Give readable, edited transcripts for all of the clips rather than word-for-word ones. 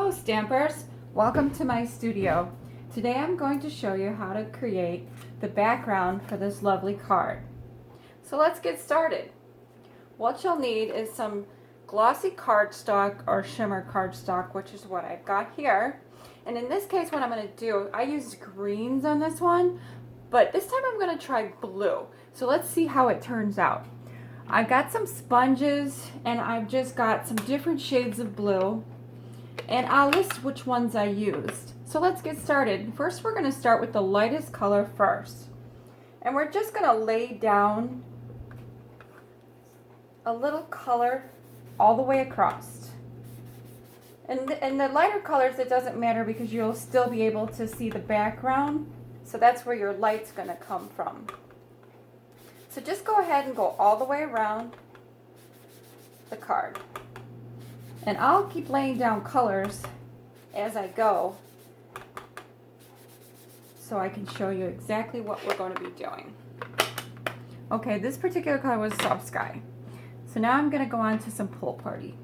Hello Stampers, welcome to my studio. Today I'm going to show you how to create the background for this lovely card. So let's get started. What you'll need is some glossy cardstock or shimmer cardstock, which is what I've got here. And in this case, what I'm going to do, I used greens on this one, but this time I'm going to try blue. So let's see how it turns out. I've got some sponges and I've just got some different shades of blue. And I'll list which ones I used. So let's get started. First, we're going to start with the lightest color first. And we're just going to lay down a little color all the way across. And the lighter colors, it doesn't matter because you'll still be able to see the background. So that's where your light's going to come from. So just go ahead and go all the way around the card. And I'll keep laying down colors as I go so I can show you exactly what we're going to be doing. Okay, this particular color was Soft Sky. So now I'm going to go on to some Pool Party.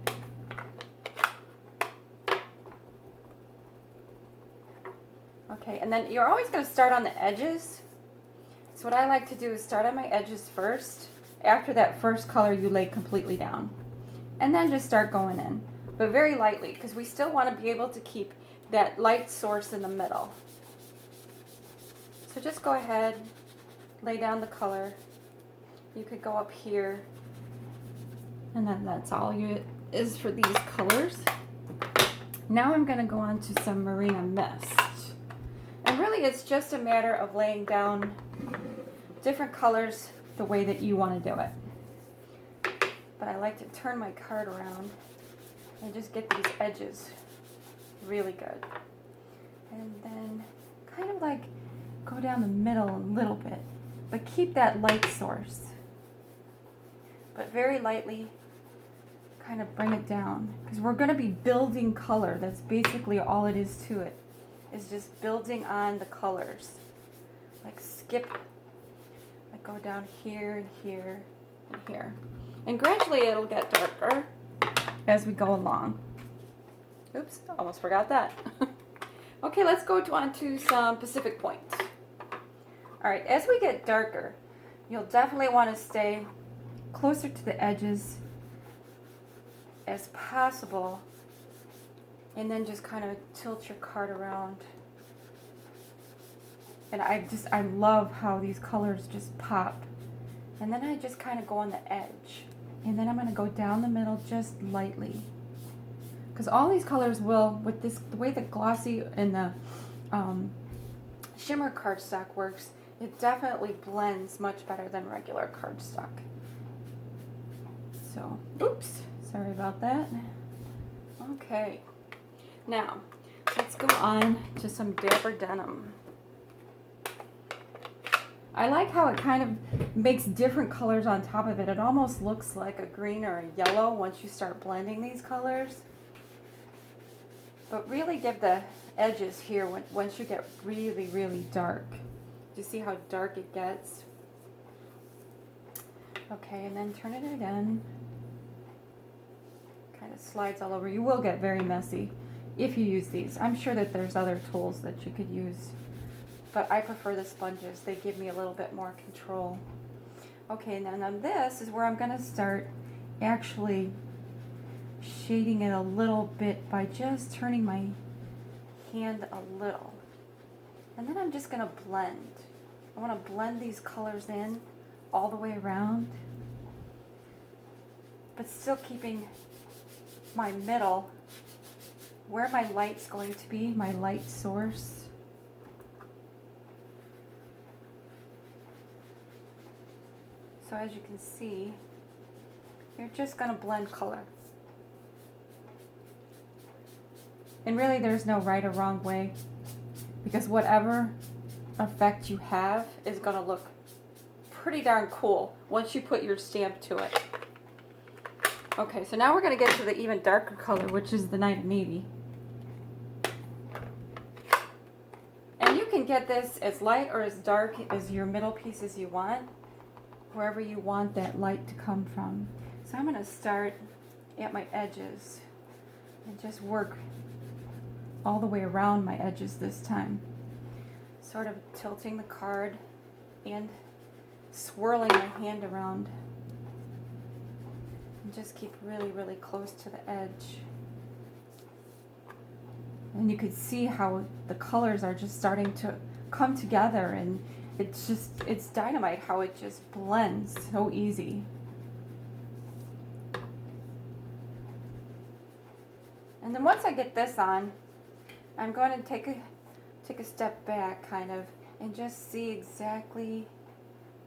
Okay, and then you're always going to start on the edges. So what I like to do is start on my edges first. After that first color, you lay completely down. And then just start going in. But very lightly, because we still want to be able to keep that light source in the middle. So just go ahead, lay down the color. You could go up here, and then that's all it is for these colors. Now I'm going to go on to some Marina Mist. And really it's just a matter of laying down different colors the way that you want to do it. But I like to turn my card around and just get these edges really good. And then kind of like go down the middle a little bit, but keep that light source. But very lightly kind of bring it down, because we're going to be building color. That's basically all it is to it, is just building on the colors. Like skip, like go down here and here and here. And gradually it'll get darker as we go along. Oops, almost forgot that. Okay, let's go on to some Pacific Point. All right, as we get darker, you'll definitely want to stay closer to the edges as possible, and then just kind of tilt your card around. And I love how these colors just pop. And then I just kind of go on the edge. And then I'm going to go down the middle just lightly. Because all these colors will, with this, the way the glossy and the shimmer cardstock works, it definitely blends much better than regular cardstock. So, oops, sorry about that. Okay, now let's go on to some Dapper Denim. I like how it kind of makes different colors on top of it. It almost looks like a green or a yellow once you start blending these colors. But really give the edges here once you get really, really dark. Do you see how dark it gets? Okay, and then turn it again. Kind of slides all over. You will get very messy if you use these. I'm sure that there's other tools that you could use, but I prefer the sponges. They give me a little bit more control. Okay, and then on this is where I'm going to start actually shading it a little bit by just turning my hand a little. And then I'm just going to blend. I want to blend these colors in all the way around, but still keeping my middle where my light's going to be, my light source. So as you can see, you're just going to blend color. And really there's no right or wrong way, because whatever effect you have is going to look pretty darn cool once you put your stamp to it. Okay, so now we're going to get to the even darker color, which is the Night Navy. And you can get this as light or as dark as your middle pieces you want, wherever you want that light to come from. So I'm going to start at my edges and just work all the way around my edges this time. Sort of tilting the card and swirling my hand around. And just keep really, really close to the edge. And you could see how the colors are just starting to come together, and it's dynamite how it just blends so easy. And then once I get this on, I'm going to take a step back kind of and just see exactly,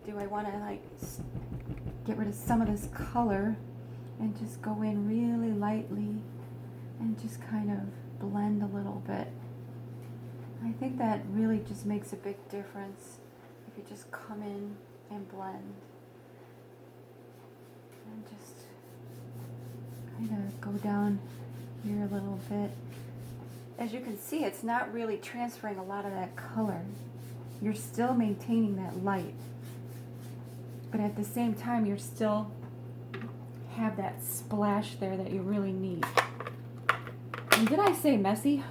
do I want to like get rid of some of this color and just go in really lightly and just kind of blend a little bit. I think that really just makes a big difference if you just come in and blend and just kind of go down here a little bit. As you can see, it's not really transferring a lot of that color. You're still maintaining that light, but at the same time you're still have that splash there that you really need. And did I say messy?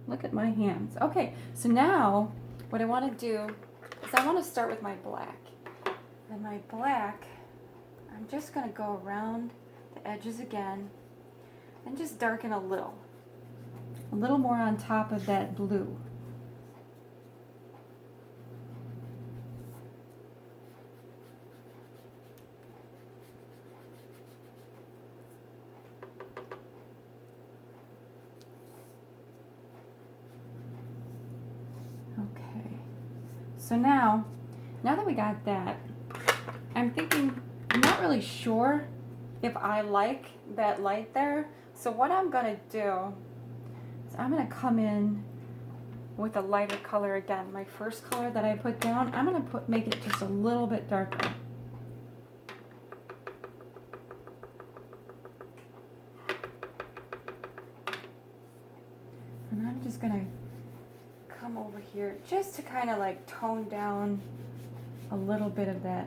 Look at my hands. Okay, so now what I want to do is I want to start with my black. And my black, I'm just going to go around the edges again and just darken a little more on top of that blue. Okay, so now that we got that, I'm thinking, I'm not really sure if I like that light there. So what I'm going to do is I'm going to come in with a lighter color again. My first color that I put down, I'm going to make it just a little bit darker. And I'm just going to come over here just to kind of like tone down a little bit of that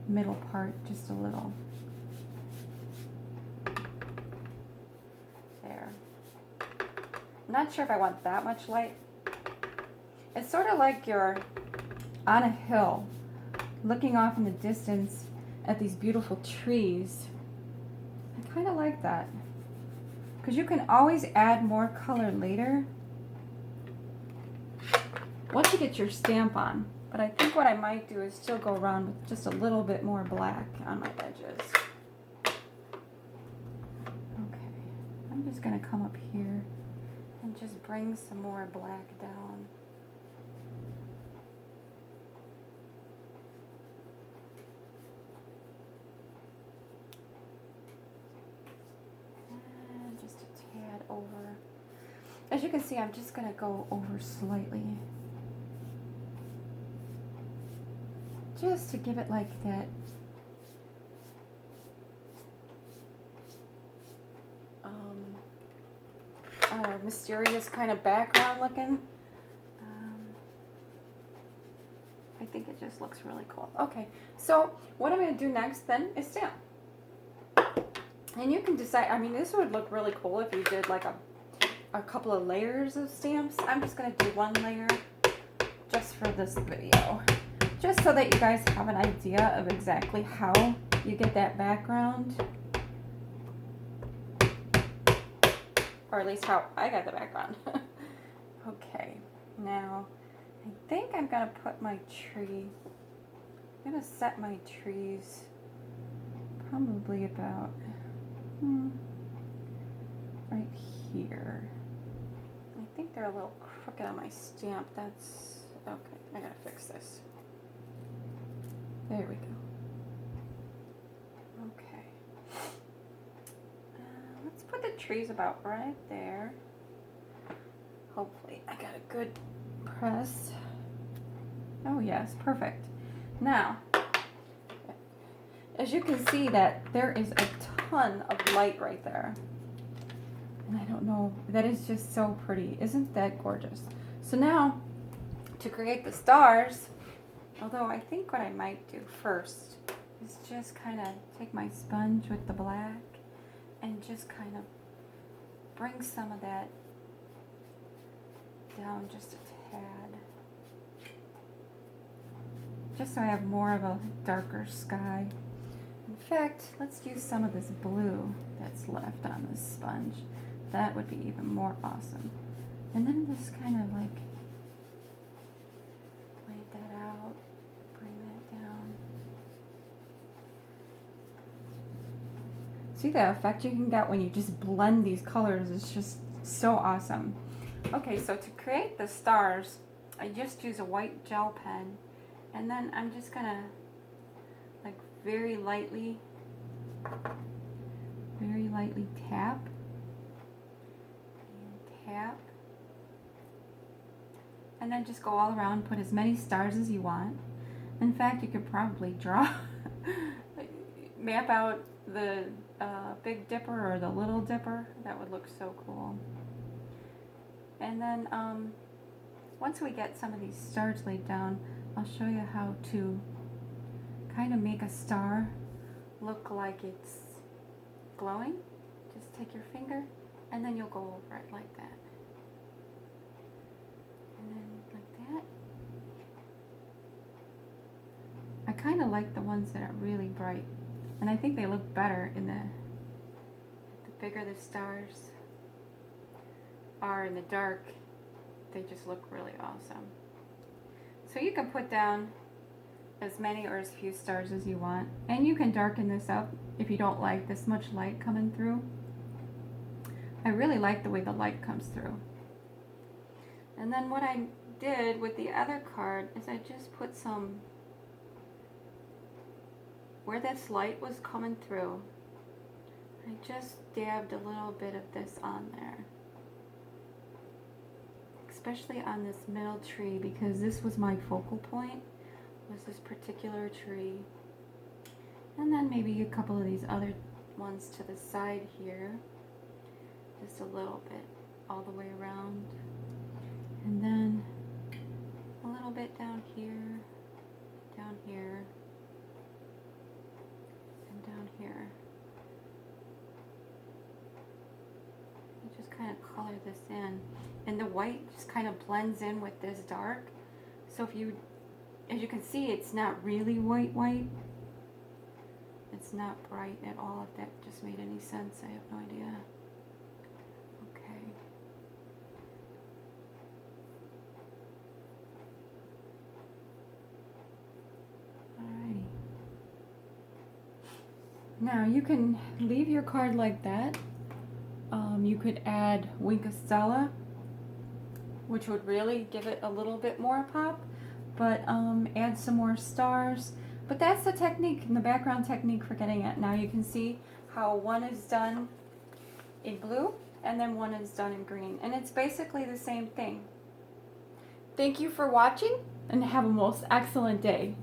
middle part, just a little. There. I'm not sure if I want that much light. It's sort of like you're on a hill looking off in the distance at these beautiful trees. I kind of like that, because you can always add more color later once you get your stamp on. But I think what I might do is still go around with just a little bit more black on my edges. Okay, I'm just going to come up here and just bring some more black down. And just a tad over. As you can see, I'm just going to go over slightly, just to give it like that mysterious kind of background looking. I think it just looks really cool. Okay, so what I'm going to do next then is stamp. And you can decide, I mean, this would look really cool if you did like a couple of layers of stamps. I'm just going to do one layer just for this video, just so that you guys have an idea of exactly how you get that background, or at least how I got the background. Okay, now I think I'm gonna put my tree, I'm gonna set my trees probably about right here. I think they're a little crooked on my stamp. That's okay, I gotta fix this. There we go. Okay. Let's put the trees about right there. Hopefully I got a good press. Oh yes, perfect. Now, as you can see that there is a ton of light right there. And I don't know, that is just so pretty. Isn't that gorgeous? So now, to create the stars, although I think what I might do first is just kind of take my sponge with the black and just kind of bring some of that down just a tad. Just so I have more of a darker sky. In fact, let's use some of this blue that's left on this sponge. That would be even more awesome. And then just kind of like blade that out, bring that down. See the effect you can get when you just blend these colors? It's just so awesome. Okay, so to create the stars, I just use a white gel pen, and then I'm just gonna like very lightly tap and tap, and then just go all around, put as many stars as you want. In fact, you could probably draw, map out the Big Dipper or the Little Dipper. That would look so cool. And then once we get some of these stars laid down, I'll show you how to kind of make a star look like it's glowing. Just take your finger and then you'll go over it like that. And then like that. I kind of like the ones that are really bright. And I think they look better in the bigger the stars are in the dark, they just look really awesome. So you can put down as many or as few stars as you want, and you can darken this up if you don't like this much light coming through. I really like the way the light comes through. And then what I did with the other card is I just put some, where this light was coming through, I just dabbed a little bit of this on there. Especially on this middle tree, because this was my focal point, was this particular tree. And then maybe a couple of these other ones to the side here. Just a little bit all the way around. And then a little bit down here, and down here. Just kind of color this in, and the white just kind of blends in with this dark. So if you, as you can see, it's not really white. It's not bright at all, if that just made any sense. I have no idea. Okay. Alrighty. Now you can leave your card like that. You could add Wink of Stella, which would really give it a little bit more pop, but add some more stars. But that's the technique, and the background technique for getting it. Now you can see how one is done in blue and then one is done in green, and it's basically the same thing. Thank you for watching, and have a most excellent day.